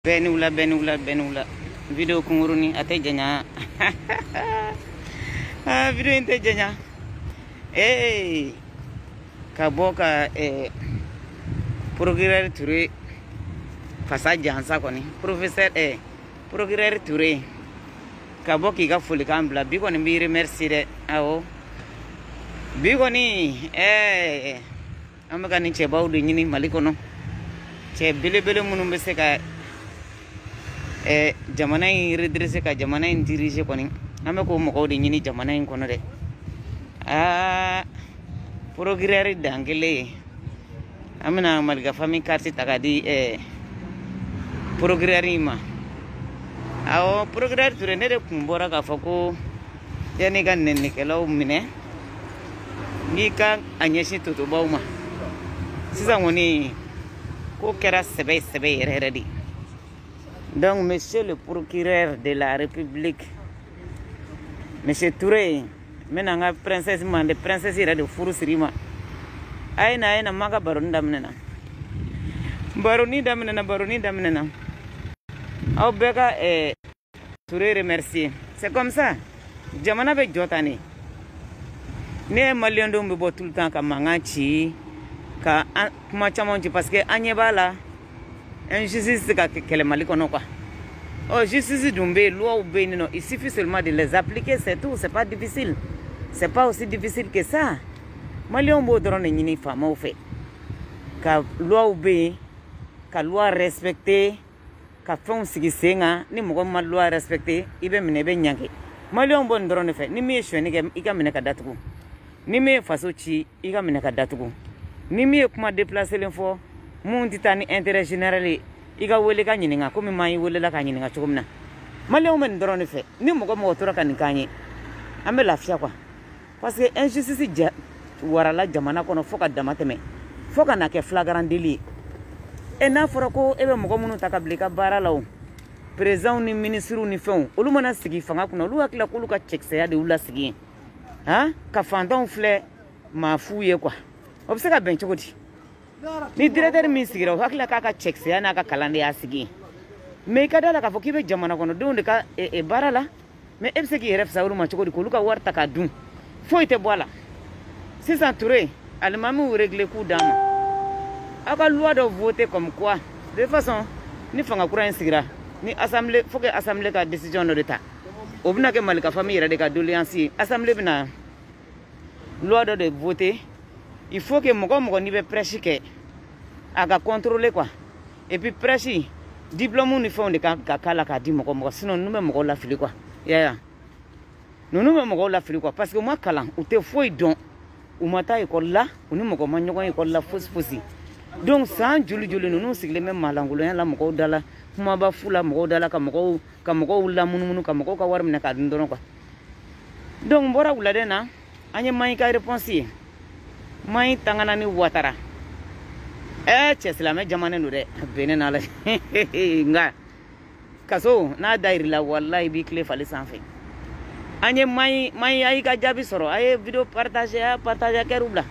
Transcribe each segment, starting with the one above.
benula video kunguruni ate janya video inte janya kaboka procureur Touré fasa jansa koni professeur procureur Touré kaboki ga fuli kambla bigoni mi remercier de awo bigoni amaga ni chebawdu nyini malikono che bele munum be seka jamana redresse ka jamana dirige koni ame ko mo ko de nyini jamana kono de procureur dangele amina malga fami carte tagadi procureur ima awo procureur Touré ne de kumbora ka fako yani ga nenne kelaw mine ni ka anyeshi to bawma sisa ngoni ko kera sebe redi. Donc monsieur le procureur de la République monsieur Touré menanga princesse mande princesse ira de furu sirima aina maga baroni damnena au bega Touré remercier. C'est comme ça jamana be jotani ne malien do mbo tout le temps ka mangachi ka kuma chamonji parce que anyebala injustice ka kele malikono quoi. Oh justice dumbe loi ou benino il suffit seulement de les appliquer, c'est tout, c'est pas difficile. C'est pas aussi difficile que ça. Malien bo drone nyini fama ou fait ka loi ou be ka loi respecter ka fon sigi senga ni mogo ma loi respecter ibe mine be nyange malien bo drone fait ni mi shweni ke ika mine ka datugo ni mi faso ci ika mine ka datugo ni mi kuma déplacer l'info mun titani intérêt général iga wele ka nyininga ko mi mai wele la ka nyininga chokomna malien men drone fait ni mogo mo tora kan kanye ambe lafia quoi parce que injustice warala jamana kono foka damateme foka na ke flagrant délit et na forako ebe mogo munu takablika baralaw président ni ministre ni fon olu mana sigi fanga kuna lu akila ko lu ka check ya de ula sigi ka fandan fle ma fuye quoi obseka ben chokoti ni directeur mi sigira akila ka check ya na ka kalande ya sigi me kadala ka fokibe jamana kono donde ka barala me ebseki ref sauru ma chokodi ko lu ka warta ka dun foite bola c'est ça Touré almami ou régler coup d'âme aka loi de voter comme quoi de toute façon ni fanga kura insigira ni assemblée faut que assemblée ka décision de l'état obna ke malika famille de ka doléance assemblée bina loi de voter il faut que mogo ni be prêcher que aka contrôler quoi et puis prêcher diplôme ni fond de ka kala ka di mogo sinon nous même mogo la fili quoi nous même mogo la fili quoi parce que moi kala ou te foi don ou mata école là ou nous mogo manyogo école là fausse donc sans juli nous sigle même malangulo la mogo dala kuma ba fula mogo dala ka mogo la mununu ka mogo ka warmina ka ndono quoi donc bora ulade na anye mai ka réponse mai tangana ni watara chesla me jamane no de benena la nga kaso na dairi la wallahi bi clé fallait sans fait anye mai ay ka jabi soro ay vidéo partager kerubla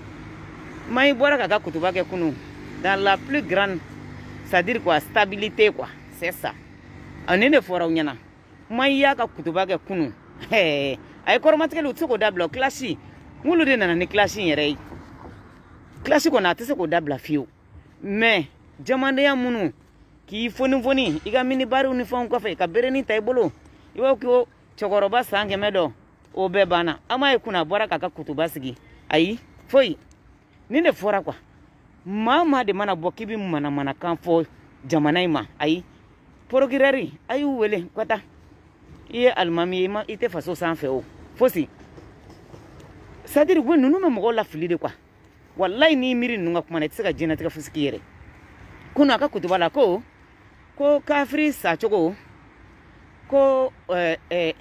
mai bora ka kutuba ke kunu dans la plus grande, c'est-à-dire quoi, stabilité quoi, c'est ça. On est de fora unyana. Maya ka kutuba ke kunu. Ay kormatke lu tsoko dabla clashi. Ngulu de na ni clashi yere. Clashi ko na tse ko dabla fio. Mais jamande ya munu ki foni iga mini bari uniform ko fe ka bereni taybolo. Iwo ko chokoroba sange medo obebana. Ama kuna bora ka kutuba sigi. Ayi foi. Ni de fora quoi. Mama de mana bokibi mana kan fo jamana ima ayi procureur ayu wele kwata iye almami ma ite faso san fe o fosi c'est-à-dire que nous me mogo la fili de quoi wallahi ni miri nunga kuma na tsaka jina tsaka fuski yere kuna ka kutubala ko kafri sa choko ko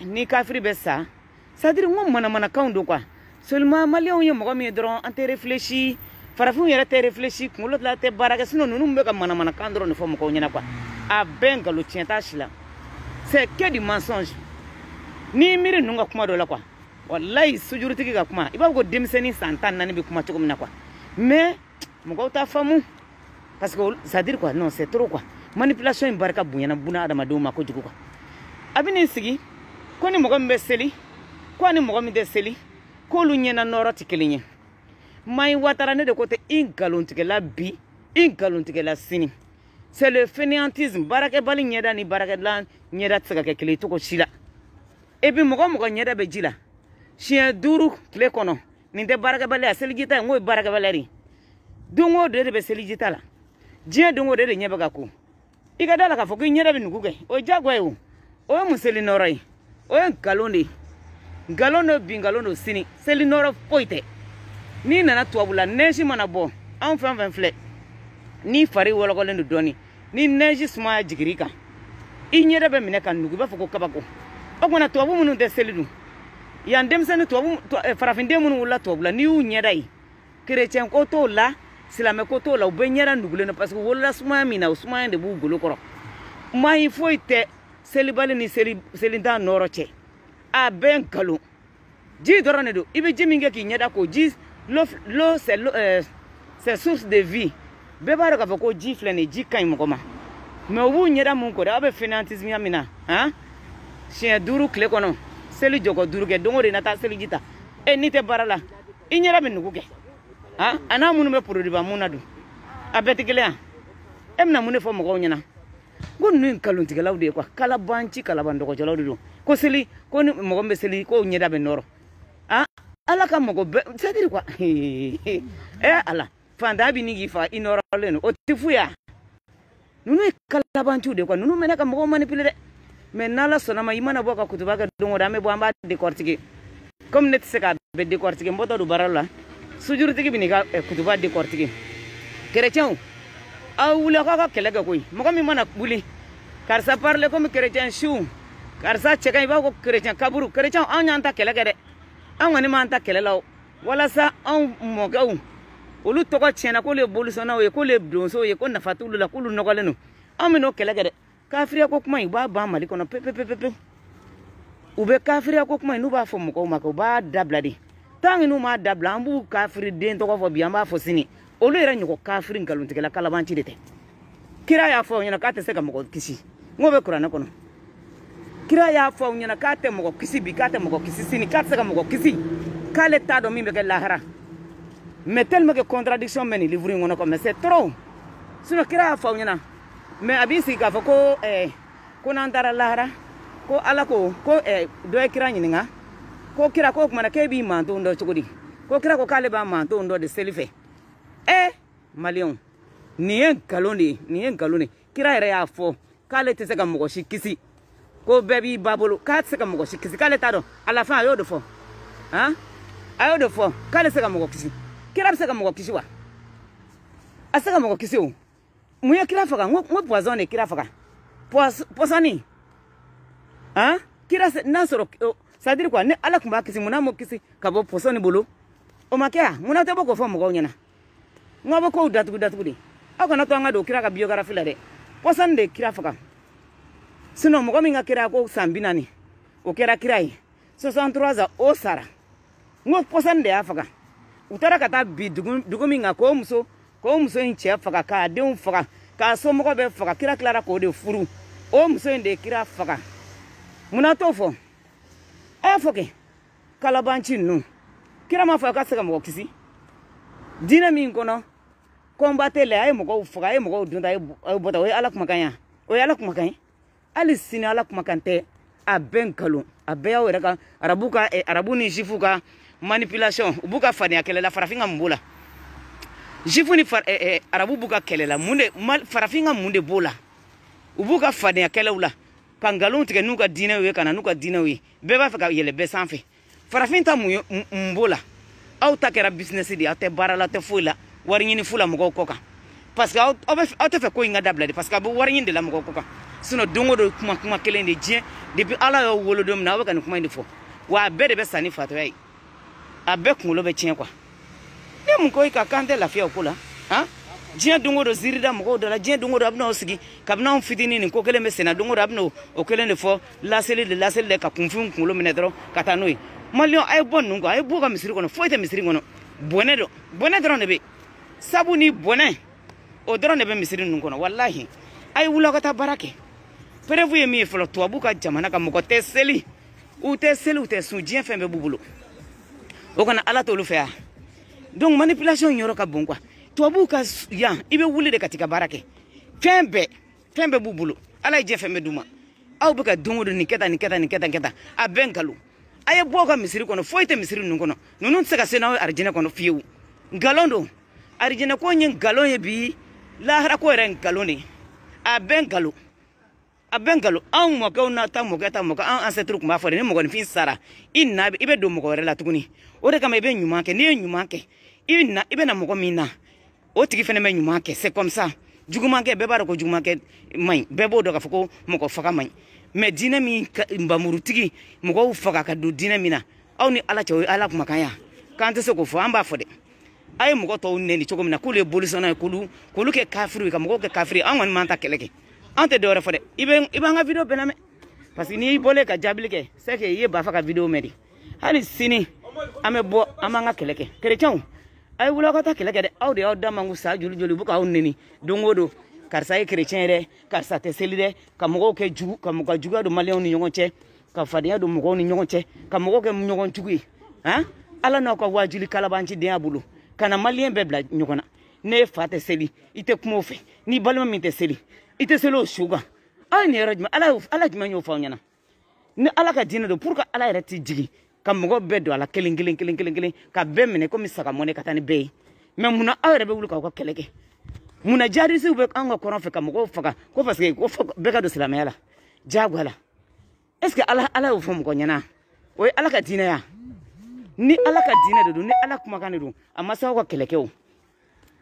ni kafri bessa c'est-à-dire ngom mana kan do quoi seulement malien ye mogo mi dron ante réfléchi farafin yere te réfléchi ngolo la te baraka sinon nous mbeka mana kandro ne fomo ko nyana quoi a benga lo tienta shila c'est que du mensonge ni miri nunga kuma do la quoi wallahi sujuru tiki ga kuma iba go demseni santan nani bi kuma chokomna quoi mais mo ko ta famu parce que ça dire quoi non c'est trop quoi manipulation in barka bunyana buna adama do ma ko jugu ko abini sigi ko ni mogo mbe seli ko ni mogo mi de seli ko lu nyena noro tikelinye mai watara ne de côté ingalon tikela bi ingalon tikela sini c'est le fainéantisme baraka bali nyeda ni baraka la nyeda tsaka ke kili to ko shila et puis mogo nyeda be jila chien duru kle kono ni de baraka bali aseli jita ngoy baraka baleri dungo de be seli jita la jien dungo de nyeba ga ko iga dala ka foko nyeda be nuguge o jagwa yo o museli norai o galono bingalono sini seli noro poite ni nana tuabula neji mana bo an fan fle ni fari wologolendo doni ni neji suma jigirika inyeda be mine kan nugu ba foko kabako ogona tuabu munu de selidu yandem sene tuabu farafinde munu wala tuabula ni u nyedai chrétien ko to la silame ko to la be nyeda nugule no parce que wala suma mina suma de bu golo koro mai foite selibali ni selinda noroche a ben kalo ji dorone do ibe jiminge ki nyeda ko ji l'eau c'est source de vie beba ka foko ji flene ji kan mo koma me wu nyeda mun ko da be finantisme amina hein chien duru kle kono seli jogo duru ke dongo de nata seli jita e ni te barala inyera be nugo ke ha ana munu me produit ba munadu abetikele emna munu fo mo ko nyana gonu kalon tigelaw de quoi kala banci kala bando ko jolaw do ko seli ko ni mo gombe seli ko nyeda be noro ah ala ka mo go c'est dire quoi ala fanda bi ni gifa inoro leno o tifuya nunu kala banci de quoi nunu mena ka mo manipuler de mais nala sonama imana boka kutuba ka dongo dame bo amba décortiquer comme net se ka be décortiquer mboto du barala sujuru tigi bi ni ka kutuba décortiquer chrétien awula ka kelega koy mogo mi mana buli car ça parle comme chrétien chou car ça cheka iba ko chrétien kaburu chrétien anyanta kelega de angani manta kelela wala sa an mogaw olu toko chena ko le bolusona we ko le donso ye ko nafatulu la kulu nogaleno amino kelega de kafria ko kuma iba ba mali kono pepe ube kafria ko kuma inu ba fo mogo mako ba dabladi tangi nu ma dabla ambu kafri den to ko fo biamba fo sini olu era nyoko kafri ngalun tikela kala banci dete kira ya fo nyana kate seka mogo kisi ngobe kurana kono kira ya fo nyana kate mogo kisi bi kate mogo kisi sini kate seka mogo kisi kale tado mimbe ke lahara mais tellement que contradiction meni livre ngono ko mais c'est trop sino kira ya fo nyana mais abisi ka fo ko ko nandara lahara ko ala ko do kira nyininga ko kira ko kuma na kebi manto ndo chukudi ko kira ko kale ba manto ndo de selife Malion ni en kaloni kira ere ya fo kale te seka mogo shikisi ko bebi babolo ka seka mogo shikisi kale tado à la fin ayo de fo hein ayo de fo kale seka mogo kisi kira seka mogo kisi wa aseka mogo kisi o muya kira faka ngo poison ne kira faka poisoni hein kira na soro ça dire quoi ne ala kumba kisi muna mo kisi kabo poisoni bolo o makea muna te boko fo mogo nyana ngaba ko datugu de akona to ngado kira ka biography la de posan de kira faka sino mo mi nga kira ko sambinani o kira kirai 63 za o sara ngo posan de afaka utara kata bi dugu mi nga ko muso in che faka ka de un faka ka so mo ko be faka kira klara ko de furu o muso de kira faka muna to fo foke kala banchi nu kira ma faka saka mo kisi dina mi kono combattre le ay mogo fuga ay mogo dunda ay bota way ala kuma kanya o ala kuma kanya ali sini ala kuma kante a ben kalo a be o reka arabuka arabu ni jifuka manipulation ubuka fani akele la farafinga mbula jifu ni arabu buka kele la munde farafinga munde bola ubuka fani akele ula kangalon tike nuka dina we kana nuka dina we be ba faka yele be sanfe farafinta mbola au takera business di ate barala te fula wari nyini fula mogo koka parce que au te fe ko inga dabla parce que wari nyinde la mogo koka sino dongo do kuma kelende dien depuis ala yo wolodom na waka ni kuma indi fo wa be de be sani fato ay abe kunlo be tien quoi ne mun ko ka kante la fia okula hein dien dongo do zirida mogo do la dien dongo do abna osigi kabna on fitini ni ko kele me sena dongo do abno okelende fo la sele ka kunfun kunlo menedro katanoi Malion ay bon nungo ay boga misiri kono foite misiri kono bonne dron de be sabu ni bonne o dron de be misiri nungo kono wallahi ay wula ka taa baara kɛ prévu ye min ye fɔlɔ tubabu ka jamana ka mɔgɔ tɛ seli u tɛ seli u tɛ sun diɲɛ fɛn bɛɛ b'u bolo o kana ala t'olu fɛ yan donc manipulation yɔrɔ ka bon quoi tubabu ka yan i bɛ wuli de ka t'i ka baara kɛ fɛn bɛɛ b'u bolo ala ye diɲɛ fɛn bɛɛ d'u ma aw bɛ ka don o don nin kɛ tan nin kɛ tan nin kɛ tan nin kɛ tan a bɛɛ nkalon a ye bɔ ka misiri kɔnɔ foyi tɛ misiri ninnu kɔnɔ ninnu tɛ se ka se n'aw ye arijinɛ kɔnɔ fiyewu nkalon don arijinɛ ko ye nkalon ye bi lahara ko yɛrɛ nkalon de ye a bɛɛ nkalon anw mɔkɛw n'a ta mɔkɛ an ancêtre tun b'a fɔ de ni mɔgɔninfin sara i bɛ don mɔgɔ wɛrɛ la tuguni o de kama i bɛ ɲuman kɛ n'i ye ɲuman kɛ i bɛ na mɔgɔ min na o tigi fɛnɛ bɛ ɲuman kɛ c'est comme ça juguman kɛ bɛɛ b'a dɔn ko juguman kɛ man ɲi bɛɛ b'o dɔn k'a fɔ ko mɔgɔ faga man ɲi mais diinɛ min nbamurutigi mɔgɔw faga ka don diinɛ min na aw ni ala cɛ o ye ala kumakan ya k'an tɛ se k'o fɔ an b'a fɔ dɛ a ye mɔgɔ tɔw nɛni cogo min na k'olu ye bolisɔnna ye k'olu kɛ kafiriw ye ka mɔgɔw kɛ kafiri an kɔni m'an ta kɛlɛ kɛ an tɛ dɔwɛrɛ fɔ dɛ i b'an ka video bɛɛ lamɛn parce que n'i bɔlen ka jaabili kɛ c'est que i ye Bafa ka video mɛn de hali sini an bɛ bɔ an b'an ka kɛlɛ kɛ chrétiens a ye wuli aw ka taa kɛlɛ kɛ dɛ aw de y'aw da mangu sa joli u bɛ k'aw nɛni don o don karisa ye chrétien ye dɛ karisa tɛ seli dɛ ka mɔgɔw kɛ jugu ka juguya don maliyɛnw ni ɲɔgɔn cɛ ka fadenya don mɔgɔw ni ɲɔgɔn cɛ ka mɔgɔw kɛ ɲɔgɔn jugu ye ala n'aw ka wajuli kalabanci den a bolo ka na maliyɛn bɛɛ bila ɲɔgɔn na ne fa tɛ seli i tɛ kuma o fɛ ni balima min tɛ seli i tɛ seli o su kan aw ye nin yɔrɔ jumɛn ala jumɛn y'o fɔ aw ɲɛna ni ala ka diinɛ don pour que ala yɛrɛ tɛ jigin ka mɔgɔ bɛɛ don a la kelen ka bɛɛ minɛ komi saga mɔnɛ ka taa ni bɛɛ ye mais munna aw yɛrɛ bɛ wuli k'aw ka kɛlɛ kɛ munna jihadisiw bɛ an ka kɔrɔn fɛ ka mɔgɔw faga ko parce que ko bɛɛ ka don silamɛya la jagoya la est ce que ala y'o fɔ mɔgɔ ɲɛna o ye ala ka diinɛ ya ni ala ka diinɛ de don ni ala kumakan de don a ma se aw ka kɛlɛ kɛ o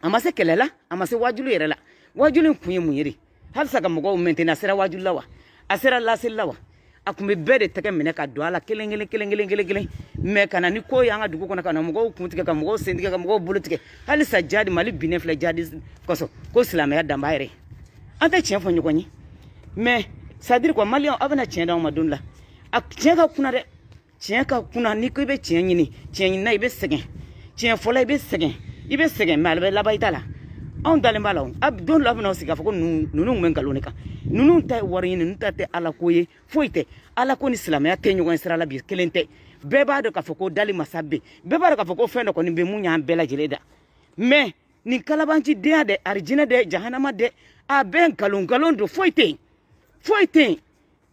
a ma se kɛlɛ la a ma se wajulu yɛrɛ la wajulu kun ye mun ye de halisa ka mɔgɔw maintenir a sera wajulu la wa a sera laseli la wa a kun bɛ bɛɛ de tɛgɛ minɛ ka don a la kelen mais kana ni ko y'an ka dugu kɔnɔ ka na mɔgɔw kun tigɛ ka mɔgɔw sen tigɛ ka mɔgɔw bolo tigɛ halisa jadi mali binnen filɛ jadi kɔsɔ ko silamɛya danba yɛrɛ an tɛ tiɲɛ fɔ ɲɔgɔn ye mais c'est à dire quoi maliyɛnw aw bɛna tiɲɛ d'anw ma don la a tiɲɛ ka kunna dɛ tiɲɛ ka kunna ni ko i bɛ tiɲɛ ɲini na i bɛ sɛgɛn tiɲɛ fɔla i bɛ sɛgɛn mais a bɛ laban i ta la anw dalen b'a la a don dɔ a bɛna sigi k'a fɔ ko ninnu tun bɛ nkalon de kan ninnu ta ye wari ɲini ninnu ta tɛ ala ko ye foyi tɛ ala ko ni silamɛya tɛ ɲɔgɔn sira la bi kelen tɛ bɛɛ b'a dɔn k'a fɔ ko dali masa bɛ bɛɛ b'a dɔn k'a fɔ ko fɛn dɔ kɔni bɛ mun y'an bɛɛ lajɛlen da mais nin kalabancidenya dɛ arijinɛ dɛ jahanama dɛ a bɛɛ nkalon don foyi tɛ yen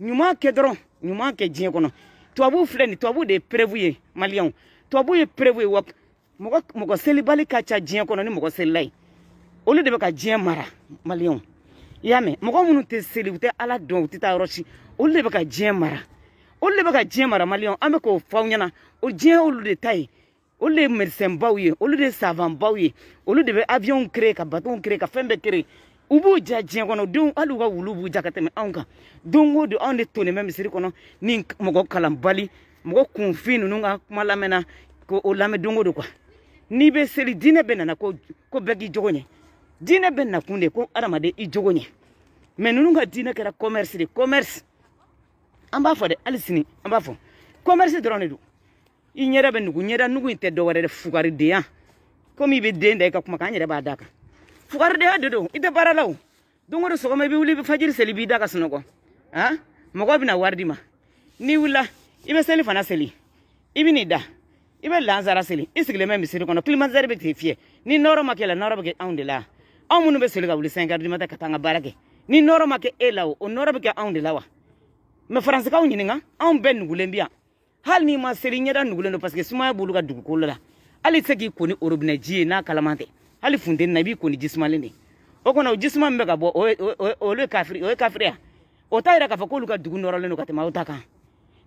ɲuman kɛ dɔrɔn ɲuman kɛ diɲɛ kɔnɔ tubabu filɛ nin tubabu de ye prévu ye maliyɛnw tubabu ye prévu ye wa mɔgɔ selibali ka ca diɲɛ kɔnɔ ni mɔgɔ selila ye olu de bɛ ka diɲɛ mara maliyɛnw i y'a mɛn mɔgɔ minnu tɛ seli u tɛ ala dɔn u tɛ taa yɔrɔ si olu de bɛ ka diɲɛ mara maliyɛnw an bɛ k'o fɔ aw ɲɛna o diɲɛ olu de ta ye olu de ye médecin baw ye olu de ye savant baw ye olu de bɛ avion créer ka bateau créer ka fɛn bɛɛ créer u b'u ja diɲɛ kɔnɔ denw hali u ka wulu b'u ja ka tɛmɛ anw kan don o don anw de tonnen bɛ misiri kɔnɔ ni mɔgɔ kalanbali mɔgɔ kunfin ninnu ka kuma lamɛnna k'o lamɛn don o don quoi n'i bɛ seli diinɛ bɛ nana ko bɛɛ k'i jogo ɲɛ diinɛ bɛ nakun de ko adamaden i jogo ɲɛ mais ninnu ka diinɛ kɛra commerce de commerce an b'a fɔ dɛ hali sini an b'a fɔ commerce dɔrɔn de don i ɲɛda bɛ nugu ɲɛda nugu in tɛ dɔwɛrɛ dɛ fugaridenya komi i bɛ den da i ka kumakan an yɛrɛ b'a da kan fugaridenya de don i tɛ baara la o don o don sɔgɔma i bɛ wuli i bɛ fajiri seli i b'i da ka sunɔgɔ mɔgɔw bɛna wari di ma n'i wulila i bɛ seli fana seli i bɛ n'i da i bɛ lansara seli i sigilen bɛ misiri kɔnɔ climatiseur bɛ k'i fiyɛ ni nɔrɔ ma kɛ la nɔrɔ bɛ kɛ anw de la anw minnu bɛ seli ka wuli 5 heures du matin ka taa an ka baara kɛ ni nɔrɔ ma kɛ e la o nɔrɔ bɛ kɛ anw de la wa mais faransikaw ɲininka anw bɛɛ nugulen bi yan hali n'i ma seli ɲɛda nugulen don parce que sumaya b'olu ka dugukolo la hali i tɛ se k'i ko ni robinet ji ye n'a kalaman tɛ hali funteni na i b'i ko ni jisumalen de o kɔnɔ o jisuma min bɛ ka bɔ o ye kafiriya o t'a yira k'a fɔ k'olu ka dugu nɔrɔlen don ka tɛmɛ aw ta kan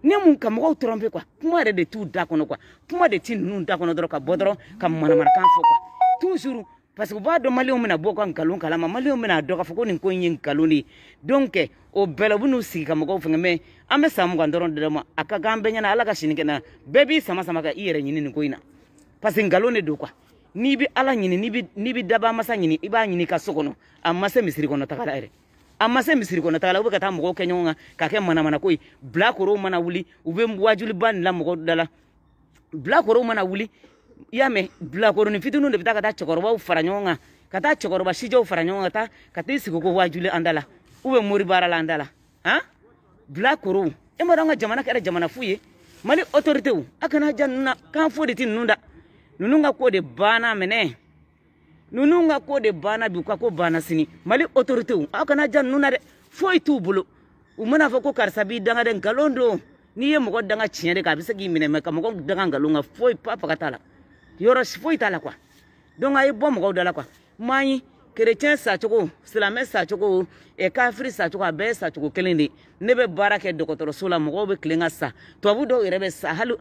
ne mun ka mɔgɔw tromper quoi kuma yɛrɛ de t'u da kɔnɔ quoi kuma de ti ninnu da kɔnɔ dɔrɔn ka bɔ dɔrɔn ka manamanakan fɔ quoi toujours parce que u b'a dɔn maliyɛnw bɛna bɔ ka nkalon kalama maliyɛnw bɛna dɔn k'a fɔ ko nin ko in ye nkalon de ye donc o bɛɛ la u bɛn'u sigi ka mɔgɔw fɛngɛ mais an bɛ san 20 dɔrɔn de d'a ma a ka kan bɛɛ ɲɛna ala ka sini kɛ na bɛɛ b'i sama ka i yɛrɛ ɲini nin ko in na parce que nkalon de don quoi n'i bɛ ala ɲini n'i bɛ daba masa ɲini i b'a ɲini ka so kɔnɔ a ma se misiri kɔnɔ taga la yɛrɛ a ma se misiri kɔnɔ taga la u bɛ ka taa mɔgɔw kɛ ɲɔgɔn kan ka kɛ manamana ko ye bilakorow mana wuli u bɛ wajuliba nin la mɔgɔw da la bilakorow mana wuli i y'a mɛn bilakoronin fitininw de bɛ taa ka taa cɛkɔrɔbaw fara ɲɔgɔn kan ka taa cɛkɔrɔba sijɛw fara ɲɔgɔn kan ka taa i sigi ko wajuli an da la ube mori bara landala ha bla koro e ma danga jamana kare jamana fuye mali autorité wu akana janna kan fodi tin nunda nununga ko de bana mene nununga ko de bana bi ko bana sini mali autorité wu akana janna de foy tu bulu u mana fa ko karsa bi danga de galondo ni ye mogo danga tiɲɛ de ka bisa gi mine me ka mogo danga galonga foy pa pakatala yoro foy tala kwa donc ay bo mogo dala kwa mani chrétien sa chogo islamé sa chogo e kafiri sa chogo abe sa chogo kelende ne be barake dokotoro sola mogo be klenga sa to bu do rebe sa halu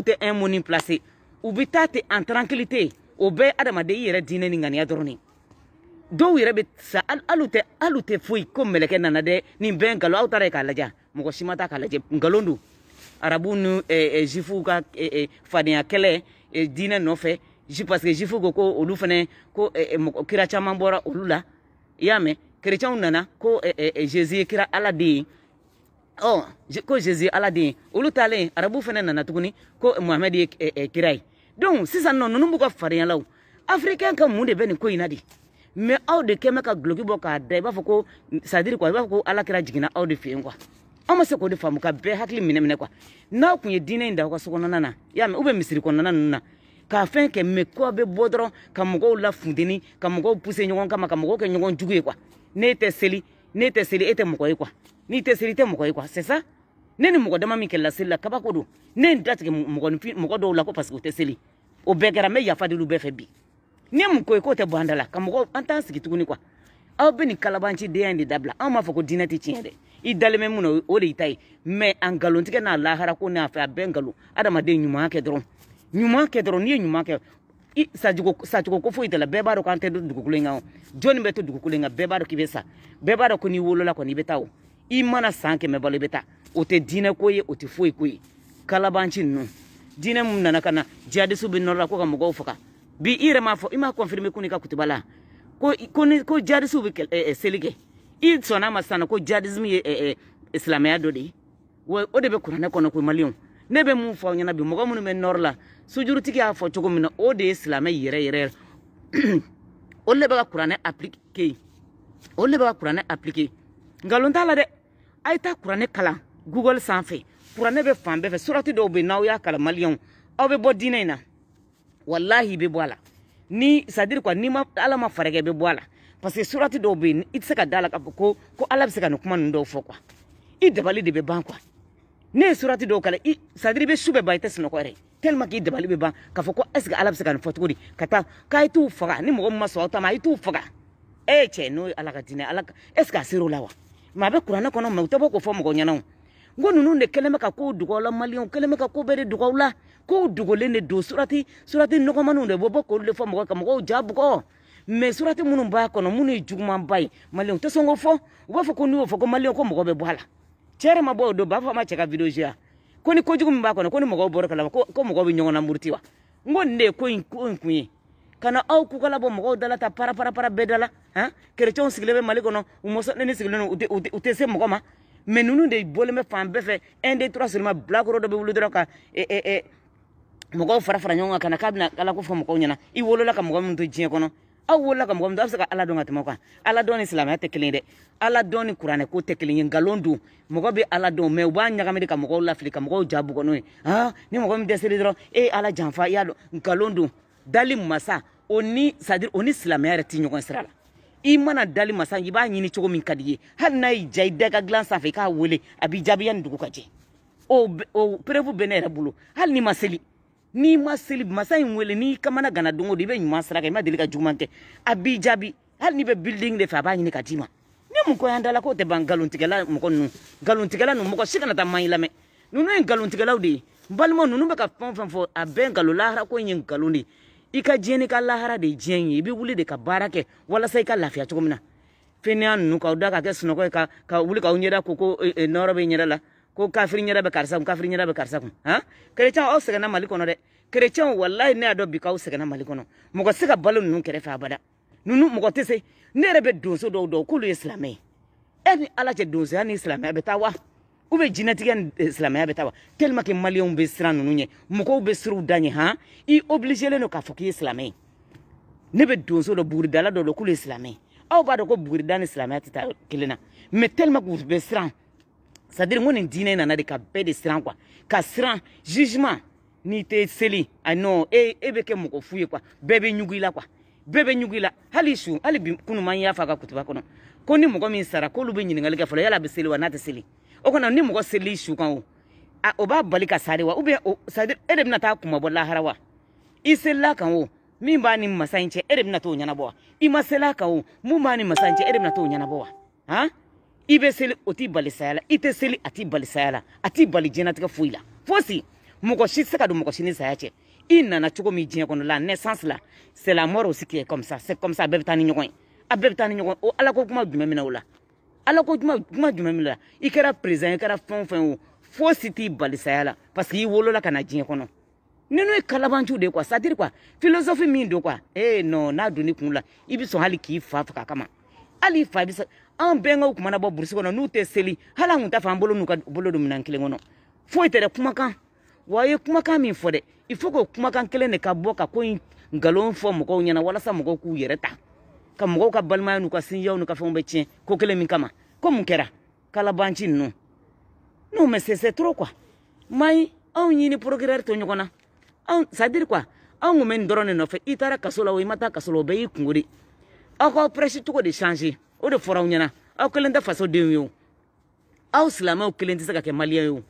te un moni placé ubitate en tranquillité o be adama de yere dine ni ngani adoroni do yere be sa alu te foy ko meleke nana de ni ben galo awtare ka laja mogo shimata ka laje ngalondu arabu nu jifu ka fadiya kele dine no fe parce que jifu ko olu fene ko kira chaman bora olula yame chrétien nana ko Jésus kira aladi oh ko Jésus aladi olu tale arabu fene nana tuguni ko Mohamed kirai donc si ça non nous ko fariya law africain ka munde ben ko inadi mais aw de kema ka gloki boka dai ba fako sadiri ko ba fako ala kira jigina aw de fi quoi ama se ko de famu ka be hakli mine quoi na kunye dine nda ko so nana yame ube misiri ko nana ka fen ke me ko be bodron ka mogo la fundini ka mogo pousse nyon kama ka mogo ke nyon jugue quoi ne te seli ete mogo quoi ni te seli te mogo quoi c'est ça ne ni mogo dama mi ke la seli la kaba ko do ne ndati ke mogo do la ko parce que te seli o be gara me ya fa de lu be fe bi ne mu ko te bandala ka mogo anta sigi tuguni quoi aw be ni kalabanci de yandi dabla aw ma fa ko dinati tiende I dale me muno o de itai me angalontique na lahara ko na fa bengalu adama de nyuma ke dron nyuma ke dron ni nyuma ke I sajugo ko foyi de la bebaro kan te dugu kulenga joni beto dugu kulenga bebaro kibesa bebaro ko ni wolola ko ni betawo I mana sanke me balo beta o te dine ko ye o te foyi ko ye kalabanci no dine mum nana kana jadi subi norra ko kam go foka bi ire ma fo ima confirmer kuni ka kutubala ko jadi subi selige I sona masana ko jadism ye islamia dodi o de be kurana kono ko malion ne be mu fo nyana bi mo ko mun me norla sujuru tiki a fo chogo mina o de islamia yere o le ba kurana appliquer ngalon tala de ay ta kurana kala google sanfe kurana be fambe fe surati do be naw ya kala malion o be bodina ina wallahi be boala ni sadir ko ni ma ala ma farege be boala parce que surati do be it saka dala ko ala saka no kuma ndo fo kwa I debali de be ban kwa ne surati do kala I sadri be sube baytes no ko re tellement ki debali be ban ka fo ko est ce que ala saka no fo tugudi kata kay tu faga ni mo ma so ta ma tu faga che no ala ka dine ala est ce que asiro lawa ma be kurana kono ma utabo ko fo mo nyana ngonu nu ne keleme ka ko dugo la malion keleme ka ko be de dugo la ko dugo le ne do surati no ko manu de bobo ko le fo mo ka mo jabu ko mais surati munu ba kono munu jugman bay malion te songo fo wo fo ko ni wo fo ko malion ko mo be boala chere ma bo do ba fa ma cheka video jia ko ni ko jugum ba kono ko ni mo go boro kala ko mo go bi nyona murtiwa ngonde ko kunyi kana aw ku kala bo mo go dala ta para bedala ha kerechon siglebe maliko no mo so ne siglebe no ute se mo ma mais nunu de boleme fam be fe 1 2 3 seulement black road be wulu dra ka mo go fara nyonga kana kabna kala ko fo mo ko nyana I wolo la ka mo go mun to jien kono awula kam gomdo afsaka ala don atmo kwa ala don islam ya teklinde ala don qur'an ko teklinde ngalondu mogo be ala don me wa nyaga me ka mogo la afrika mogo jabu ko no ni mogo me desiri dro ala janfa ya ngalondu dali masa oni sadir oni islam ya reti nyoko srala I mana dali masa yiba nyini chogo min kadiye hanna jay daga glance afrika wole abi jabiyan dugu kaje o prevu benera bulu hal ni maseli ni maseli masa inwele ni kamana gana dongo dibe nyuma saraka ma delika jumanke abi jabi hal ni be building de fa ba ni katima ni mu ko yandala ko te bangalon tigala mu ko nu galon tigala nu mu ko sikana ta mai lame nu en galon tigala di balmo nu be ka fon fo aben galola hara ko nyin galoni ika jeni ka lahara de jenyi bi wuli de ka barake wala sai ka lafiya chogomina fenian nu ka udaka ke suno ko ka wuli ka unyeda ko norobe nyeda la ko kafiri nyada be karsa ha chrétien o sega na maliko no de chrétien wallahi ne ado bi ka o sega na maliko no mo ko sega balon nun kere fa bada nunu mo ko tese ne rebe doso do kulu islamé eni ala je doso ani islamé be tawa ube jinatigen islamé be tawa tellement que malion be sran nunu nye mo ko be suru danye ha I obligé le no ka foki islamé ne be doso do buri dala do kulu islamé aw b'a dɔn ko Buguri ni silamɛya tɛ taa kelen na mais tellement que u bɛ siran c'est à dire ko nin diinɛ nana de ka bɛɛ de siran quoi ka siran jugement n'i tɛ seli ah non e bɛ kɛ mɔgɔ fu ye quoi bɛɛ bɛ ɲugu i la quoi bɛɛ bɛ ɲugu i la hali su hali bi kunun man y'a fɔ a ka kutuba kɔnɔ ko ni mɔgɔ min sara k'olu bɛ ɲininkali kɛ fɔlɔ yala a bɛ seli wa n'a tɛ seli o kɔnɔ ni mɔgɔ seli su kan o b'a bali ka sa de wa ou bien c'est à dire e de bɛna taa kuma bɔ lahara wa i selila kan o min b'a ni masa in cɛ e de bɛna t'o ɲɛnabɔ wa i ma selila kan o mun b'a ni masa in cɛ e de bɛna t'o ɲɛnabɔ wa han i bɛ seli o t'i bali saya la i tɛ seli a t'i bali saya la a t'i bali diɲɛnatigɛ foyi la fosi mɔgɔ si tɛ se ka don mɔgɔ si ni saya cɛ i nana cogo min diɲɛ kɔnɔ la naissance la c'est la mort aussi qui est comme ça c'est comme ça a bɛɛ bɛ taa ni ɲɔgɔn ye a bɛɛ bɛ taa ni ɲɔgɔn ye o ala ko kuma jumɛn minɛ o la ala ko kuma jumɛn minɛ o la i kɛra président i kɛra fɛn o fɛn o fosi t'i bali saya la parce que i wolola ka na diɲɛ kɔnɔ ninnu ye kalabanci de quoi c'est à dire quoi philosophie min don quoi non n'a donni kun la i bɛ sɔn hali k'i fa faga kama hali i fa bɛ an bɛnkaw tun mana bɔ burusi kɔnɔ n'u tɛ seli hali an tun t'a fɛ an bolo n'u ka bolo don minɛn kelen kɔnɔ foyi tɛ dɛ kumakan wa a ye kumakan min fɔ dɛ il faut que kumakan kelen de ka bɔ ka ko in nkalon fɔ mɔgɔw ɲɛna walasa mɔgɔw k'u yɛrɛ ta ka mɔgɔw ka balimaya n'u ka sinjiyaw n'u ka fɛnw bɛ tiɲɛ ko kelen min kama ko mun kɛra kalabanci ninnu non mais c'est trop quoi mayi anw ɲini procureur to ɲɔgɔn na c'est à dire quoi anw kun bɛ nin dɔrɔn de nɔfɛ i taara kaso la o i ma taa kaso la o bɛɛ y'i kungo de aw ka presse cogo de changer o de fɔra aw ɲɛna aw kelen tɛ faso denw ye o aw silamɛw kelen tɛ se ka kɛ maliyɛn ye o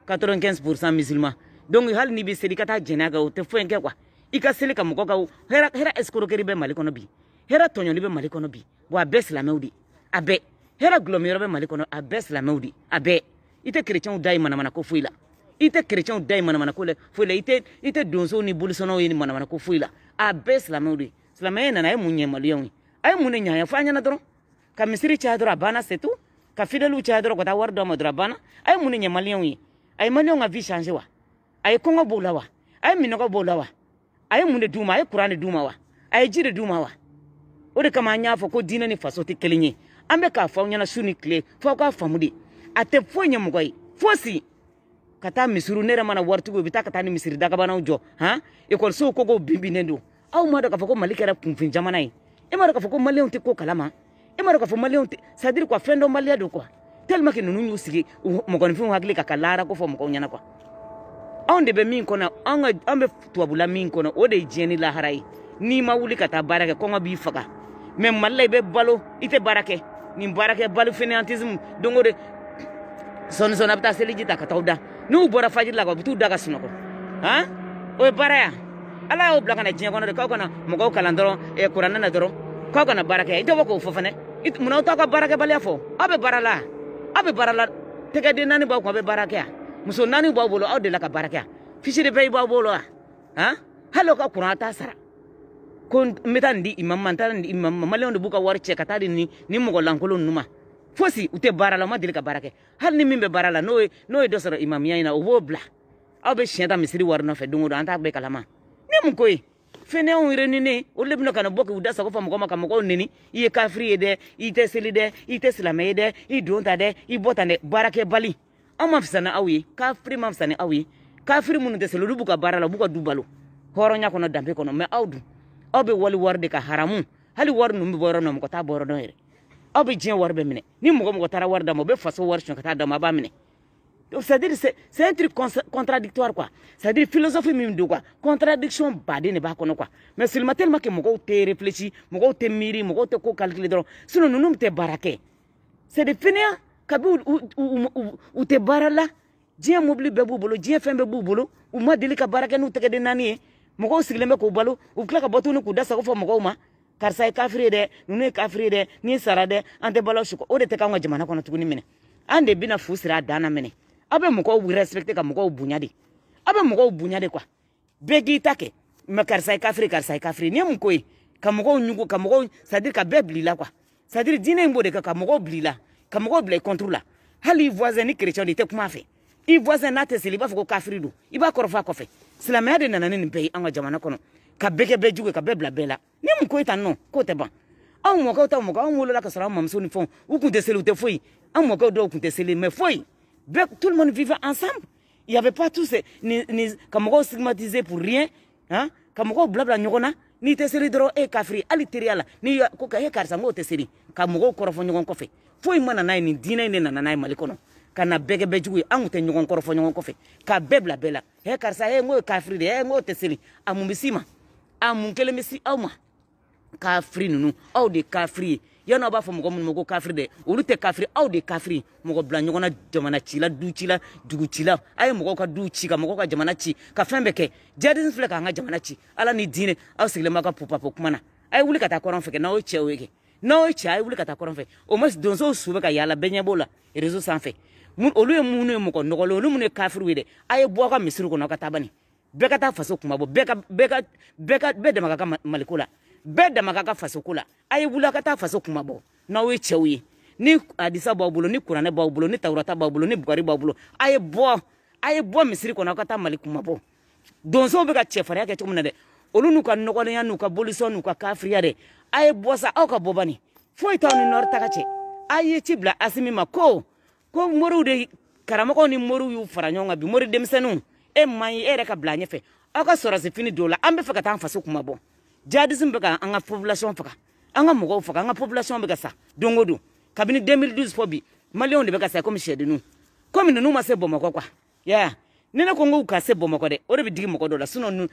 95% musulman donc hali n'i bɛ seli i ka taa jɛnɛya kɛ o tɛ foyi kɛ quoi i ka seli ka mɔgɔ ka hɛrɛ escroquerie bɛ Mali kɔnɔ bi hɛrɛ tɔɲɔli bɛ Mali kɔnɔ bi wa a bɛɛ silamɛw de a bɛɛ hɛrɛ gulɔmiyɔrɔ bɛ Mali kɔnɔ a bɛɛ silamɛw de a bɛɛ i tɛ chrétienw da ye manamana ko foyi la i tɛ chrétienw da ye manamana ko foyi la i tɛ donsow ni bolisɔnnaw ye ni manamana ko foyi la a bɛɛ silamɛw de silamɛya nana a ye mun ɲɛ maliyɛnw ye a ye mun de ɲɛ fɔ an ɲɛna dɔrɔn ka misiri caya dɔrɔn a banna c'est tout ka fidèles caya dɔrɔn ka taa wari d'a ma dɔrɔn a banna a ye mun de ɲɛ maliyɛnw ye a ye maliyɛnw ka vie changer wa a ye kɔngɔ b'o la wa a ye minɔgɔ b'o la wa a ye mun de d'u ma a ye kuran de d'u ma wa a ye ji de d'u ma wa o de kama an y'a fɔ ko diinɛ ni faso tɛ kelen ye an bɛ k'a fɔ aw ɲɛna su ni tile fo aw k'a faamu de a tɛ foyi ɲɛ mɔgɔ ye fosi ka taa misiriw ne yɛrɛ mana waritigiw u bɛ taa ka taa ni misiri dagabanaw jɔ han ekɔlisow kogow binbinnen don aw ma dɔn k'a fɔ ko Mali kɛra kunfin jamana ye e ma dɔn k'a fɔ ko maliyɛnw tɛ ko kalama e ma dɔn k'a fɔ maliyɛnw tɛ c'est à dire quoi fɛn dɔ maliya don quoi tellement que ninnu y'u sigi mɔgɔninfinw hakili ka lahara ko fɔ mɔgɔw ɲɛna quoi anw de bɛ min kɔnɔ an bɛ tubabula min kɔnɔ o de ye diɲɛ ni lahara ye n'i ma wuli ka taa baara kɛ kɔngɔ b'i faga mais Mali la i bɛ balo i tɛ baara kɛ nin baara kɛ balo fainéantisme don o don sɔɔni sɔɔni a bɛ taa seliji ta ka taa da n'u bɔra fajiri la u bɛ t'u da ka sunɔgɔ han o ye baara ya ala y'o bila ka na diɲɛ kɔnɔ de k'aw kana mɔgɔw kalan dɔrɔn kuranɛ na dɔrɔn k'aw kana baara kɛ i tɛ bɔ k'o fɔ fɛnɛ munna aw t'aw ka baarakɛbaliya fɔ aw bɛ baara la aw bɛ baara la tɛgɛden naani b'aw kun aw bɛ baara kɛ yan muso naani b'aw bolo aw delila ka baara kɛ yan fiche de paie b'aw bolo wa han hali aw ka kuran a t'a sara ko n bɛ taa nin di imam ma n taara nin di imam ma maliyɛnw de b'u ka wari cɛ ka taa di nin mɔgɔ lankolon ninnu ma fosi u tɛ baara la u ma deli ka baara kɛ hali ni min bɛ baara la n'o ye dɔ sɔrɔ imamiya in na o b'o bila aw bɛ siɲɛ ta misiri wari nɔfɛ don o don an t'a bɛɛ kalama ne mun ko ye fɛnɛnw réunir olu de bɛna ka na bɔ k'u da sago fɔ mɔgɔ ma ka mɔgɔw neni i ye kafiri ye dɛ i tɛ seli dɛ i tɛ silamɛ ye dɛ i don ta dɛ i bɔ tan dɛ baarakɛbali anw ma fisa ni aw ye kafiri ma fisa ni aw ye kafiri minnu tɛ seli olu b'u ka baara la u b'u ka du balo hɔrɔnya kɔnɔ danbe kɔnɔ mais aw dun aw bɛ wari de ka haramu hali wari ninnu bɛ bɔ yɔrɔ min mɔgɔ t'a bɔ yɔrɔ dɔn yɛrɛ aw bɛ diɲɛ wari bɛ minɛ ni mɔgɔ taara wari d'a ma u bɛ faso wari suɲɛ ka taa d'a ma a b'a minɛ c'est-à-dire c'est un truc contradictoire quoi c'est-à-dire philosophie min don quoi contradiction baden de b'a kɔnɔ quoi mais seulement tellement que mɔgɔw tɛ réfléchir mɔgɔw tɛ miiri mɔgɔw tɛ ko calculer dɔrɔn sinon ninnu tɛ baara kɛ c'est des fainéants kabi u tɛ baara la diɲɛ mobili bɛɛ b'u bolo diɲɛ fɛn bɛɛ b'u bolo u ma deli ka baara kɛ n'u tɛgɛden naani ye mɔgɔw sigilen bɛ k'u balo u bɛ tila ka bɔ tuguni k'u da sago fɔ mɔgɔw ma karisa ye kafiri ye dɛ ninnu ye kafiri ye dɛ n'i sara dɛ an tɛ balo su kɔ o de tɛ k'anw ka jamana kɔnɔ tuguni minɛ an de bɛna fu siri a dan na minɛ aw bɛ mɔgɔw respecter ka mɔgɔw bonya de aw bɛ mɔgɔw bonya de quoi bɛɛ k'i ta kɛ mais karisa ye kafiri ni ye mun ko ye ka mɔgɔw ɲugu ka mɔgɔw c'est à dire ka bɛɛ bila i la quoi c'est à dire diinɛ in b'o de kɛ ka mɔgɔw bila i la ka mɔgɔw bila i contre la hali i voisin ni chrétien de i tɛ kuma a fɛ i voisin n'a tɛ seli i b'a fɔ ko kafiri don i b'a kɔrɔfɔ a kɔfɛ silamɛya de nana ni nin bɛɛ ye an ka jamana kɔnɔ ka bɛɛ kɛ bɛɛ jugu ye ka bɛɛ bila bɛɛ la ni mun ko ye tan nɔ k'o tɛ ban anw mɔkɛw ta mɔkɛ anw wolola ka sɔrɔ an mamuso ni fɛnw u kun tɛ seli u tɛ foyi an mɔkɛw dɔw kun tɛ seli mais foyi bɛɛ tout le monde vivait ensemble il y avait pas tous ka mɔgɔw stigmatiser pour rien hein ka mɔgɔw bila ɲɔgɔn na ni tɛ seli dɔrɔn e kafiri hali teriya la ni ko ka karisa ngo tɛ seli ka mɔgɔw kɔrɔfɔ ɲɔgɔn kɔfɛ foyi mana n'a ye nin diinɛ in de nana n'a ye Mali kɔnɔ ka na bɛɛ kɛ bɛɛ jugu ye an kun tɛ ɲɔgɔn kɔrɔfɔ ɲɔgɔn kɔfɛ ka bɛɛ bila bɛɛ la karisa ngo ye kafiri de ngo tɛ seli a mun bɛ s'i ma a mun kelen bɛ si aw ma kafiri ninnu aw de kafiri ye yanni aw b'a fɔ mɔgɔ minnu ma ko kafiri dɛ olu tɛ kafiri aw de kafiri mɔgɔ bila ɲɔgɔn na jamana ci la du ci la dugu ci la a ye mɔgɔw ka du ci ka mɔgɔw ka jamana ci ka fɛn bɛɛ kɛ jihadisme filɛ k'an ka jamana ci ala ni diinɛ aw sigilen b'a ka pupapo kuma na a ye wuli ka taa kɔrɔn fɛ kɛ n'aw ye cɛw ye kɛ n'aw ye cɛ a ye wuli ka taa kɔrɔn fɛ o ma donsow su bɛ ka yaala bɛɛ ɲɛ b'o la réseau sanfɛ olu ye minnu ye mɔgɔ nɔgɔlen olu minnu ye kafiriw ye dɛ a ye bɔ aw ka misiri kɔnɔ aw ka taa bani bɛɛ ka taa faso kuma bɔ bɛɛ dama ka ka maliko la bɛɛ dama ka ka faso ko la a ye wuli aw ka taa faso kuma bɔ n'aw ye cɛw ye ni hadisa b'aw bolo ni kuranɛ b'aw bolo ni tawurata b'aw bolo ni bugari b'aw bolo a ye bɔ misiri kɔnɔ aw ka taa Mali kuma bɔ donsow bɛ ka cɛfarinya kɛ cogo min na dɛ olu n'u ka nɔgɔlenya n'u ka bolisɔn n'u ka kafiriya dɛ a ye bɔ sa aw ka bɔ bani foyi t'aw ni nɔri ta ka cɛ a ye ci bila Asimi ma ko moriw de karamɔgɔw ni moriw y'u fara ɲɔgɔn kan bi mori denmisɛnninw e man ɲi e yɛrɛ ka bila a ɲɛfɛ aw ka sɔrɔsi fini don la an bɛ fɛ ka taa an faso kuma bɔ jihadisme bɛ ka an ka population faga an ka mɔgɔw faga an ka population bɛ ka sa don o don kabini 2012 fɔ bi maliyɛnw de bɛ ka sa komi sɛdenninw komi ninnu ma se Bamakɔ quoi ya ni ne ko n k'u ka se Bamakɔ dɛ o de bɛ digi mɔgɔ dɔ la sinon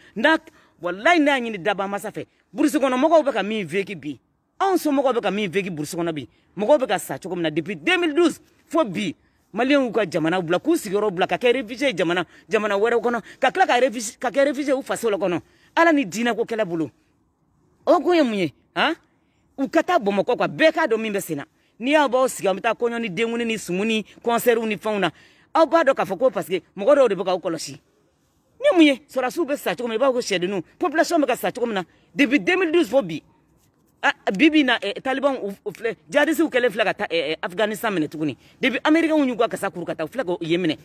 wallahi n'a ɲini daba masa fɛ burusi kɔnɔ mɔgɔw bɛ ka min vécu bi anw somɔgɔw bɛ ka min vécu burusi kɔnɔ bi mɔgɔw bɛ ka sa cogo min na depuis 2012 fɔ bi maliyɛnw y'u ka jamana bila k'u sigiyɔrɔ bila ka kɛ réfugié jamana wɛrɛw kɔnɔ ka tila ka kɛ réfugié u faso la kɔnɔ ala ni diinɛ ko kɛlɛ bolo o kun ye mun ye u ka taa Bamakɔ quoi bɛɛ k'a dɔn min bɛ sen na n'i y'aw b'aw sigi aw bɛ taa kɔɲɔ ni denkuli ni sumu ni concert ni fɛnw na aw b'a dɔn k'a fɔ ko parce que mɔgɔ dɔw de bɛ k'aw kɔlɔsi ni mun ye sɔrɔdasiw bɛ sa cogo min i b'a fɔ ko sɛdenninw population bɛ ka sa cogo min na depuis 2012 fɔ bi bibi na taliban filɛ jihadistes kɛlen filɛ ka taa Afghanistan minɛ tuguni depuis américains y'u ka kasa kuru ka taa u filɛ k'o ye minɛ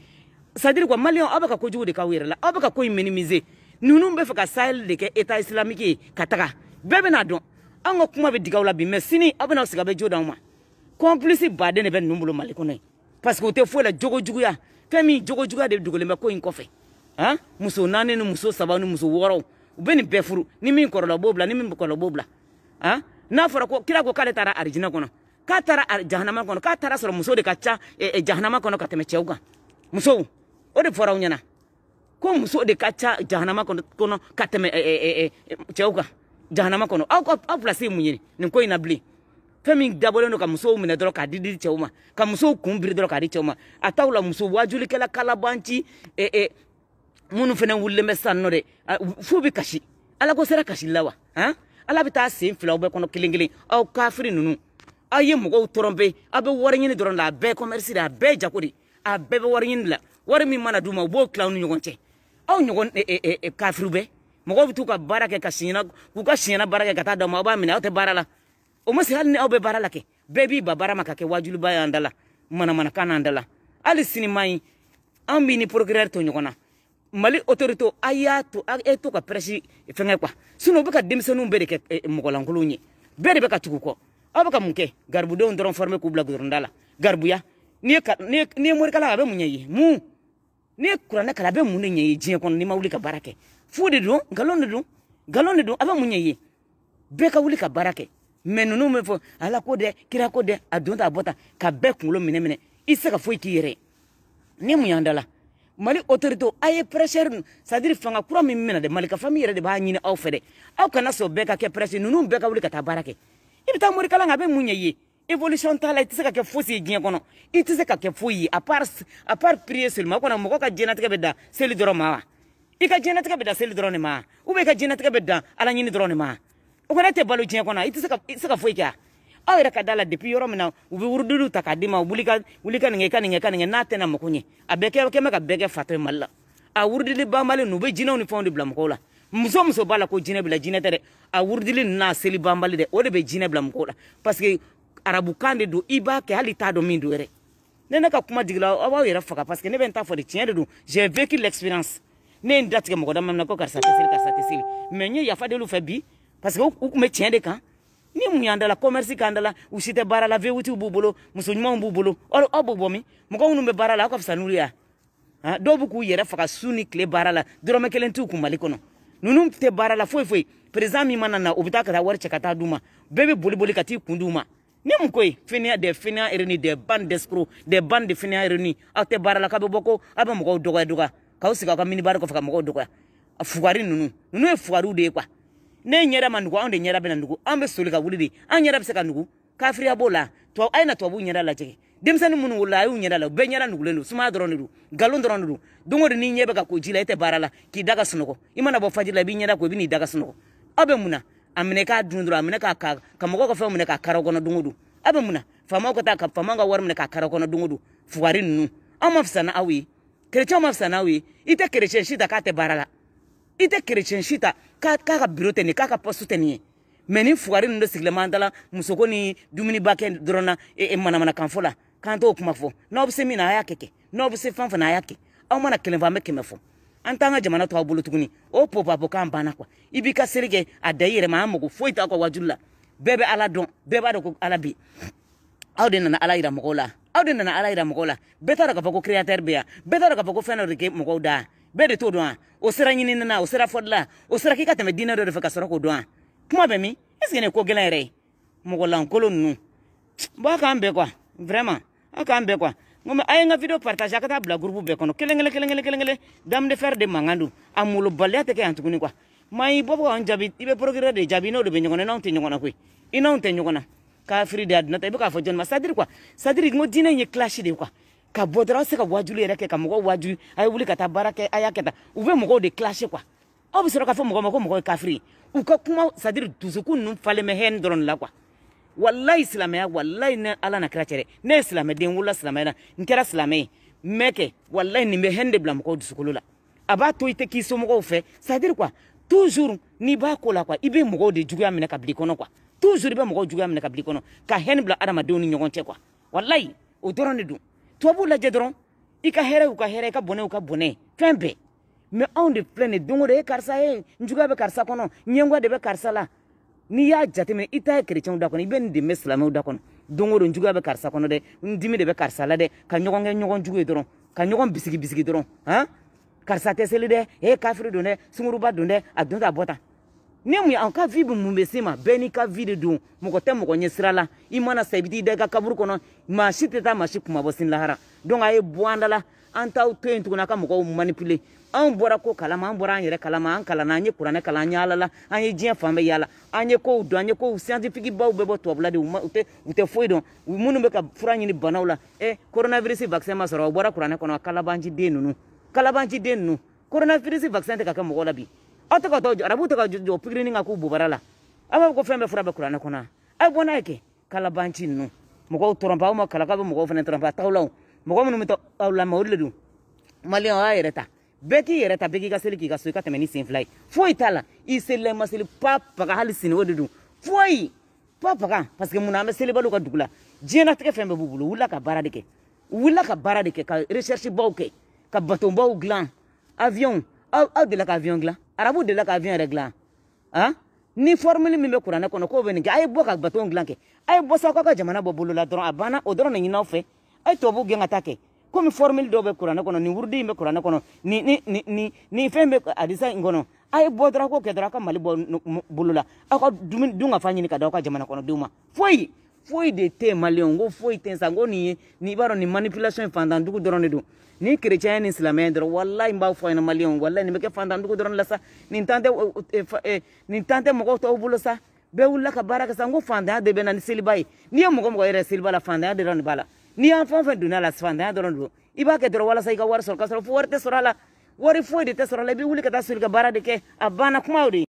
c'est à dire quoi maliyɛnw aw bɛ ka kojugu de k'aw yɛrɛ la aw bɛ ka ko in minimiser ninnu bɛ fɛ ka Sahel de kɛ état islamique ye ka taga bɛɛ bɛ n'a dɔn an ka kuma bɛ digaw la bi mais sini aw bɛna sigi a bɛ jo d'anw ma complice baden de bɛ ninnu bolo Mali kɔnɔ yen parce que u tɛ foyi la jogo juguya fɛn min jogo juguya de dogolen bɛ ko in kɔfɛ muso 4 ni muso 3 ni muso 6 u bɛ nin bɛɛ furu ni min kɔrɔla o b'o bila ni min kɔrɔla o b'o bila n'a fɔra ko kira ko k'ale taara arijinɛ kɔnɔ k'a taara jahanama kɔnɔ k'a taara sɔrɔ muso de ka ca jahanama kɔnɔ ka tɛmɛ cɛw kan musow o de fɔra aw ɲɛna ko muso de ka ca jahanama kɔnɔ ka tɛmɛ cɛw kan jahanama kɔnɔ aw place ye mun ye nin ko in na bilen fɛn min dabɔlen don ka musow minɛ dɔrɔn k'a di cɛw ma ka musow kun biri dɔrɔn k'a di cɛw ma a t'aw la muso wajulikɛla kalabanci minnu fana wulilen bɛ sisan nɔ dɛ f'u bɛ kasi ala ko sera kasili la wa ala bɛ taa sen fila aw bɛɛ kɔnɔ kelen kelen aw kafiri ninnu aw ye mɔgɔw tɔrɔmpe aw bɛ wari ɲini dɔrɔn la a bɛɛ commerce de a bɛɛ jago de a bɛɛ bɛ wari ɲini la wari min mana d'u ma u b'o tila aw ni ɲɔgɔn cɛ aw ɲɔgɔn kafiriw bɛɛ mɔgɔw bɛ t'u ka baara kɛ k'u ka siɲɛna baara kɛ ka taa d'aw ma aw b'a minɛ aw tɛ baara la o ma se hali ni aw bɛ baara la kɛ bɛɛ b'i ba baara ma ka kɛ wajuliba y'an da la manamanakan n'an da la hali sini ma ɲi an b'i ni procureur to ɲɔgɔn na Mali autorité a y'a to e to ka presse fɛngɛ quoi sinon u bɛ ka denmisɛnninw bɛɛ de kɛ mɔgɔlankolonw ye bɛɛ de bɛ ka tugu kɔ aw bɛ ka mun kɛ garibudenw dɔrɔn former k'u bila goudron la garibuya n'i ye morikala a bɛ mun ɲɛ ye mun n'i ye kuranɛ kalan a bɛ mun de ɲɛ ye diɲɛ kɔnɔ n'i ma wuli ka baara kɛ fu de don nkalon de don a bɛ mun ɲɛ ye bɛɛ ka wuli ka baara kɛ mais ninnu bɛ fɔ ala ko dɛ kira ko dɛ a don ta a bɔ ta ka bɛɛ kunkolo minɛ i tɛ se ka foyi k'i yɛrɛ ye ni mun y'an da la Mali autorité a ye pressure c'est à dire fanga kura min minɛ dɛ Malika famille yɛrɛ de b'a ɲini aw fɛ dɛ aw kana sɔn bɛɛ ka kɛ presse ninnu bɛɛ ka wuli ka taa baara kɛ i bɛ taa morikala a bɛ mun ɲɛ ye évolution t'a la i tɛ se ka kɛ fosi ye diɲɛ kɔnɔ i tɛ se ka kɛ foyi ye à part prier seulement o kɔnɔ mɔgɔ ka diɲɛlatigɛ bɛ dan seli dɔrɔn ma wa i ka diɲɛlatigɛ bɛ dan seli dɔrɔn de ma ou bien i ka diɲɛlatigɛ bɛ dan ala ɲini dɔrɔn de ma o kɔnɔ e tɛ balo diɲɛ kɔnɔ i tɛ se ka foyi kɛ aw yɛrɛ ka da la depuis yɔrɔ min na u bɛ wuruduliw ta k'a d'i ma wuli ka nin kɛ n'a tɛna mako ɲɛ a bɛɛ kɛ mɛ ka bɛɛ kɛ fatɔ ye Mali la a wurudili banbali ninnu u bɛ jinɛw ni fɛnw de bila mɔgɔw la muso b'a la ko jinɛ bila jinɛ tɛ dɛ a wurudili ninnu n'a seli banbali dɛ o de bɛ jinɛ bila mɔgɔw la parce que arabukan de don i b'a kɛ hali i t'a dɔn min don yɛrɛ ne ka kuma digila aw b'aw yɛrɛ faga parce que ne bɛ n ta fɔ de tiɲɛ de don j'ai vécu l'expérience ne ye n datigɛ mɔgɔ dama na ko karisa tɛ seli mais n ye yafa deli u fɛ bi parce que u tun bɛ tiɲɛ de kan ni mun y'an da la commerce k'an da la u si tɛ baara la VWT b'u bolo muso ɲumanw b'u bolo aw b'o bɔ min mɔgɔ minnu bɛ baara la aw ka fisa n'olu ye dɔw bɛ k'u yɛrɛ faga su ni tile baara la dɔrɔmɛ kelen t'u kun Mali kɔnɔ ninnu tɛ baara la foyi président min mana na o bɛ taa ka taa wari cɛ ka taa d'u ma bɛɛ bɛ boli boli ka t'i kun d'u ma ne mun ko ye fɛnɛya des fɛnɛya réunis des bandes d'escrocs des bandes de fɛnɛya réunis aw tɛ baara la k'a bɛ bɔ ko aw bɛ mɔgɔw dɔgɔya k'aw sigi aw ka minibari kɔfɛ ka mɔgɔw dɔgɔya fugari ninnu ye fugariw de ye quoi ne ɲɛda ma nugu anw de ɲɛda bɛ na nugu an bɛ soli ka wuli de an ɲɛda bɛ se ka nugu kafiriya b'o la a ye na tubabuw ɲɛda lajɛ denmisɛnnin minnu wolola a y'u ɲɛda la u bɛɛ ɲɛda nugulen don sumaya dɔrɔn de don nkalon dɔrɔn de don don o don n'i ɲɛ bɛ ka ko ji la e tɛ baara la k'i da ka sunɔgɔ i mana bɔ fajiri la i b'i ɲɛda ko i bɛ n'i da ka sunɔgɔ aw bɛ mun na a minɛ k'a dun dɔrɔn a minɛ ka mɔgɔw ka fɛnw minɛ k'a kari aw kɔnɔ don o don aw bɛ mun na faamaw ka taa ka faamaw ka wari minɛ k'a kari aw kɔnɔ don o don fugari ninnu anw ma fisa n'aw ye kerecɛnw ma fisa n'aw ye i tɛ kerecɛn si ta k'a tɛ baara la i tɛ kerecɛn si ta k'a ka biro tɛ nin k'a ka poste tɛ nin ye mais ni fugari ninnu de sigilen b'an da la muso ko ni dumuniba kɛ dɔrɔn na manamanakan fɔ la k'an t'o kuma fɔ n'aw bɛ se min na a y'a kɛ n'aw bɛ se fɛn fɛn na a y'a kɛ aw mana kelen fɔ an bɛ 100 fɔ an t'an ka jamana to aw bolo tuguni o popapɔ k'an banna quoi i b'i ka seli kɛ a da i yɛrɛ ma an mago foyi t'aw ka wajulu la bɛɛ bɛ ala dɔn bɛɛ b'a dɔn ko ala bɛ aw de nana ala yira mɔgɔw la aw de nana ala yira mɔgɔw la bɛɛ t'a dɔn k'a fɔ ko créateur bɛ yan bɛɛ t'a dɔn k'a fɔ ko fɛn dɔ de kɛ mɔgɔw da bɛɛ de t'o dɔn o sera ɲinini na o sera fɔli la o sera k'i ka tɛmɛ diinɛ dɔ de fɛ ka sɔrɔ k'o dɔn kuma bɛ min est-ce que nin ko gɛlɛn yɛrɛ ye mɔgɔ lankolon ninnu bon a k'an bɛɛ quoi vraiment a k'an bɛɛ quoi nko a ye n ka video partage a ka taa bila groupe bɛɛ kɔnɔ kelen dame de fer de mankan don a molobaliya tɛ kɛ yan tuguni quoi maa y'i bɔ bɔ k'an jaabi i bɛ procureur de jaabi n'o de bɛ ɲɔgɔn na n'anw tɛ ɲɔgɔn na koyi i n'anw tɛ ɲɔgɔn na kafiri de y'a dunna ta i bɛ k'a fɔ jɔnni ma c'est à dire quoi c'est à dire n ko diinɛ in ye clash de ye quoi ka bɔ dɔrɔn aw se ka wajulu yɛrɛ kɛ ka mɔgɔw wajulu a ye wuli ka taa baara kɛ a y'a kɛ tan u bɛ mɔgɔw de clasher quoi aw bɛ sɔrɔ k'a fɔ mɔgɔw ma ko mɔgɔ ye kafiri ye u ka kuma c'est à dire dusukun ninnu falen bɛ hɛrɛ dɔrɔn de la quoi wallahi silamɛya wallahi ne ala na kira cɛ dɛ ne ye silamɛden wolola silamɛya la n kɛra silamɛ ye mɛ kɛ wallahi nin bɛ hɛrɛ de bila mɔgɔw dusukolo la a b'a to i tɛ k'i somɔgɔw fɛ c'est à dire quoi toujours n'i b'a ko la quoi i bɛ mɔgɔw de juguya minɛ ka bil'i kɔnɔ quoi toujours i bɛ mɔgɔw juguya minɛ ka bil'i kɔnɔ ka hɛrɛ bila adamadenw ni ɲɔgɔn cɛ quoi wallahi o dɔrɔn de don tubabuw lajɛ dɔrɔn i ka hɛrɛ y'u ka hɛrɛ i ka bɔnɛ y'u ka bɔnɛ fɛn bɛɛ mais anw de filɛ nin don o don e karisa ye n juguya bɛ karisa kɔnɔ ɲɛngoya de bɛ karisa la n'i y'a jateminɛ i ta ye kerecɛnw da kɔnɔ i bɛ nin dɛmɛ silamɛw da kɔnɔ don o don juguya bɛ karisa kɔnɔ dɛ n dimi de bɛ karisa la dɛ ka ɲɔgɔn kɛ ɲɔgɔn jugu ye dɔrɔn ka ɲɔgɔn bisigi dɔrɔn han karisa tɛ seli dɛ e kafiri don dɛ sunguruba don dɛ a don ta a bɔ tan ni mun ye an ka vie bɛ mun bɛ se ma bɛɛ n'i ka vie de don mɔgɔ tɛ mɔgɔ ɲɛ sira la i mana sa i bɛ t'i da i ka kaburu kɔnɔ maa si tɛ taa maa si kuma bɔ sini lahara donc a ye bɔ an da la an t'aw to yen tuguni a ka mɔgɔw manipuler anw bɔra ko kalama an bɔra an yɛrɛ kalama an kalanna an ye kuranɛ kalan an yaala la an ye diɲɛ fan bɛɛ yaala an ye kow dɔn an ye kow scientifique baw bɛɛ bɔ tubabula de u tɛ foyi dɔn minnu bɛ ka fura ɲini banaw la coronavirus vaccin ma sɔrɔ o bɔra kuranɛ kɔnɔ a kalabanci den ninnu coronavirus vaccin tɛ ka kɛ mɔgɔw la bi aw tɛ ka taa arabuw tɛ ka jɔ pikirinin kan k'u bobara la aw b'a fɔ ko fɛn bɛɛ fura bɛ kuranɛ kɔnɔ a ye bɔ n'a ye kɛ kalabanci ninnu mɔgɔw tɔrɔnpa aw ma kalan k'aw bɛ mɔgɔw fana tɔrɔnpa a t'aw la o mɔgɔ minnu bɛ taa aw lamɛn o de don maliyɛn o y'a yɛrɛ ta bɛɛ k'i yɛrɛ ta bɛɛ k'i ka seli k'i ka so i ka tɛmɛ ni sen fila ye foyi t'a la i selila i ma seli pa paga hali sini o de don foyi pa paga parce que mun na an bɛ selibaliw ka dugu la diɲɛlatigɛ fɛn bɛɛ b'u bolo u wulila ka baara de kɛ ka recherche baw kɛ ka bateau baw dilan avion aw delila ka avion dilan arabuw delila ka avion yɛrɛ dilan han ni formule min bɛ kuranɛ kɔnɔ k'o bɛ nin kɛ a ye bɔ ka bateau dilan kɛ a ye bɔ sa k'aw ka jamana bɔ bolo la dɔrɔn a banna o dɔrɔn de ɲini aw fɛ a ye tubabuw gɛn ka taa kɛ komi formule dɔw bɛ kuranɛ kɔnɔ nin wurudi in bɛ kuranɛ kɔnɔ ni fɛn bɛ hadisa in kɔnɔ a ye bɔ dɔrɔn k'o kɛ dɔrɔn a ka mali bɔ bolo la aw ka dun ka fa ɲini ka di aw ka jamana kɔnɔdenw ma foyi de tɛ yen maliyɛnw n ko foyi tɛ yen sa n ko nin ye i b'a dɔn nin manipulation ye fantandugu dɔrɔn de don ni kerecɛn ye nin silamɛya dɔrɔn walayi n b'a fɔ a ɲɛna maliyɛnw walayi nin bɛ kɛ fantandugu dɔrɔn la sa nin tan tɛ mɔgɔw tɔw bolo sa bɛɛ wulila ka baara kɛ sa n ko fantanya de bɛ na ni seliba ye n'i ye mɔgɔ yɛrɛ seliba la fantanya de dɔrɔn de b'a la n'i y'an fɛn o fɛn donna la fantanya dɔrɔn de don i b'a kɛ dɔrɔn walasa i ka wari sɔrɔ k'a sɔrɔ fo wari tɛ sɔrɔ a la wari foyi de tɛ sɔrɔ a la i bɛ wuli ka taa soli ka baara de kɛ a banna kumaw de